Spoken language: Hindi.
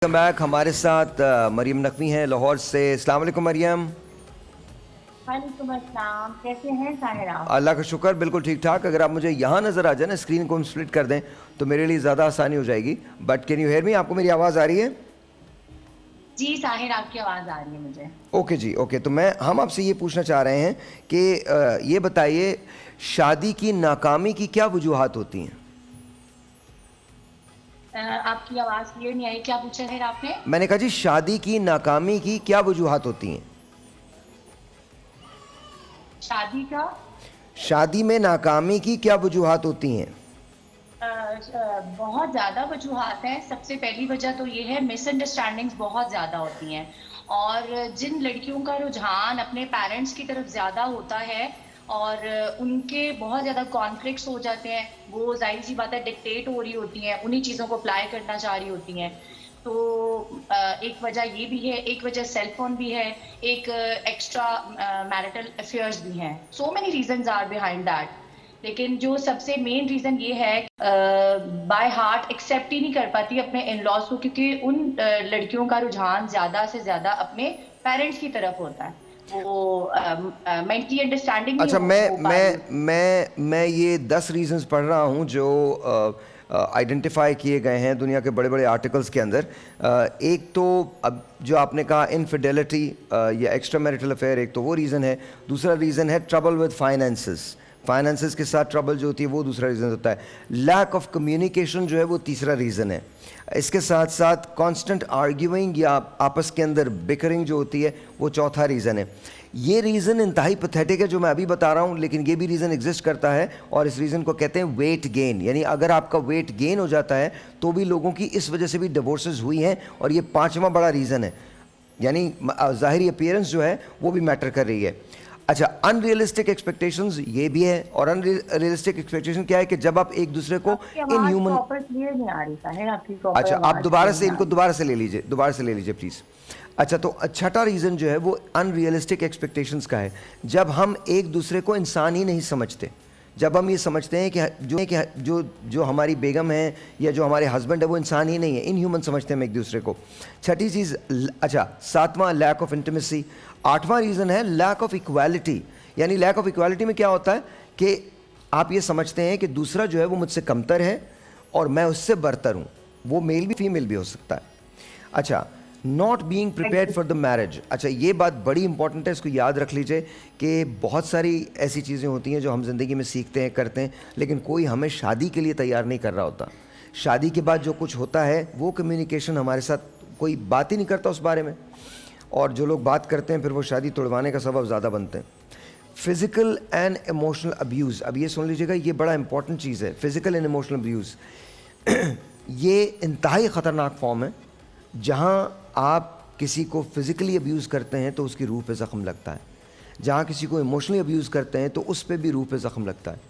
Welcome back. हमारे साथ मरियम नकवी हैं लाहौर से। अस्सलाम वालेकुम मरियम। वालेकुम अस्सलाम। कैसे हैं साहिर आप? अल्लाह का शुक्र, बिल्कुल ठीक ठाक। अगर आप मुझे यहाँ नज़र आ जाए ना, स्क्रीन को हम स्प्लिट कर दें तो मेरे लिए ज़्यादा आसानी हो जाएगी। But can you hear me? आपको मेरी आवाज़ आ रही है? जी साहिर, आपकी आवाज आ रही है मुझे। ओके जी, ओके। तो हम आपसे ये पूछना चाह रहे हैं कि ये बताइए, शादी की नाकामी की क्या वजूहात होती हैं? आपकी आवाज क्लियर नहीं आई, क्या पूछा है आपने? मैंने कहा जी, शादी की नाकामी की क्या वजूहात होती हैं? शादी का शादी में नाकामी की क्या वजूहात होती हैं? बहुत ज्यादा वजूहात हैं। सबसे पहली वजह तो ये है, मिसअंडरस्टैंडिंग्स बहुत ज्यादा होती हैं। और जिन लड़कियों का रुझान अपने पेरेंट्स की तरफ ज्यादा होता है और उनके बहुत ज्यादा कॉन्फ्लिक्ट्स हो जाते हैं, वो जाहिर सी बात है डिक्टेट हो रही होती हैं, उन्हीं चीजों को अप्लाई करना चाह रही होती हैं। तो एक वजह ये भी है, एक वजह सेल फोन भी है, एक एक्स्ट्रा मैरिटल अफेयर्स भी हैं। So many reasons are behind that. लेकिन जो सबसे मेन रीजन ये है, बाय हार्ट एक्सेप्ट ही नहीं कर पाती अपने इन लॉज को, क्योंकि उन लड़कियों का रुझान ज्यादा से ज्यादा अपने पेरेंट्स की तरफ होता है। वो मेंटली अंडरस्टैंडिंग नहीं अच्छा, हो पा रही होती। मैं ये 10 रीजंस पढ़ रहा हूँ जो आइडेंटिफाई किए गए हैं दुनिया के बड़े बड़े आर्टिकल्स के अंदर। एक तो अब जो आपने कहा इनफिडेलिटी या एक्स्ट्रा मैरिटल अफेयर, एक तो वो रीज़न है। दूसरा रीज़न है ट्रबल विद फाइनेंसेस के साथ ट्रबल जो होती है, वो दूसरा रीज़न होता है। लैक ऑफ कम्युनिकेशन जो है वो तीसरा रीज़न है। इसके साथ साथ कांस्टेंट आर्ग्यूइंग या आपस के अंदर बिकरिंग जो होती है, वो चौथा रीज़न है। ये रीज़न इंतहाई पैथेटिक है जो मैं अभी बता रहा हूँ, लेकिन ये भी रीज़न एग्जिस्ट करता है और इस रीज़न को कहते हैं वेट गेन। यानी अगर आपका वेट गेन हो जाता है तो भी लोगों की इस वजह से भी डिवोर्सेस हुई हैं, और ये पांचवा बड़ा रीज़न है। यानी ज़ाहिरी अपीयरेंस जो है वो भी मैटर कर रही है। अच्छा, अनरियलिस्टिक एक्सपेक्टेशंस ये भी है। और अनरियलिस्टिक एक्सपेक्टेशन क्या है कि जब आप एक दूसरे को आपकी आवाज इनह्यूमन। प्रॉपर क्लियर नहीं आ रही साहिर, आपकी प्रॉपर अच्छा, आप आवाज दोबारा क्लियर से नहीं आ इनको रही। दोबारा से ले लीजिए प्लीज़। अच्छा, तो छठा रीज़न जो है वो अनरियलिस्टिक एक्सपेक्टेशंस का है। जब हम एक दूसरे को इंसान ही नहीं समझते, जब हम ये समझते हैं कि जो हमारी बेगम है या जो हमारे हस्बैंड है वो इंसान ही नहीं है, इनह्यूमन समझते हैं हम एक दूसरे को। छठी चीज़। अच्छा, सातवां लैक ऑफ इंटीमेसी। आठवां रीज़न है लैक ऑफ इक्वालिटी। यानी लैक ऑफ इक्वालिटी में क्या होता है कि आप ये समझते हैं कि दूसरा जो है वो मुझसे कमतर है और मैं उससे बरतर हूँ। वो मेल भी फीमेल भी हो सकता है। अच्छा, not being prepared for the marriage. अच्छा, ये बात बड़ी इंपॉर्टेंट है, इसको याद रख लीजिए कि बहुत सारी ऐसी चीज़ें होती हैं जो हम ज़िंदगी में सीखते हैं, करते हैं, लेकिन कोई हमें शादी के लिए तैयार नहीं कर रहा होता। शादी के बाद जो कुछ होता है वो कम्युनिकेशन, हमारे साथ कोई बात ही नहीं करता उस बारे में, और जो लोग बात करते हैं फिर वो शादी तोड़वाने का सबब ज़्यादा बनते हैं। Physical and emotional abuse. अब ये सुन लीजिएगा, ये बड़ा इंपॉर्टेंट चीज़ है। फिज़िकल एंड इमोशनल अब्यूज़ ये इंतहाई ख़तरनाक फॉर्म है। जहाँ आप किसी को फिज़िकली अब्यूज़ करते हैं तो उसकी रूह पे ज़ख्म लगता है, जहाँ किसी को इमोशनली अब्यूज़ करते हैं तो उस पे भी रूह पे ज़ख्म लगता है।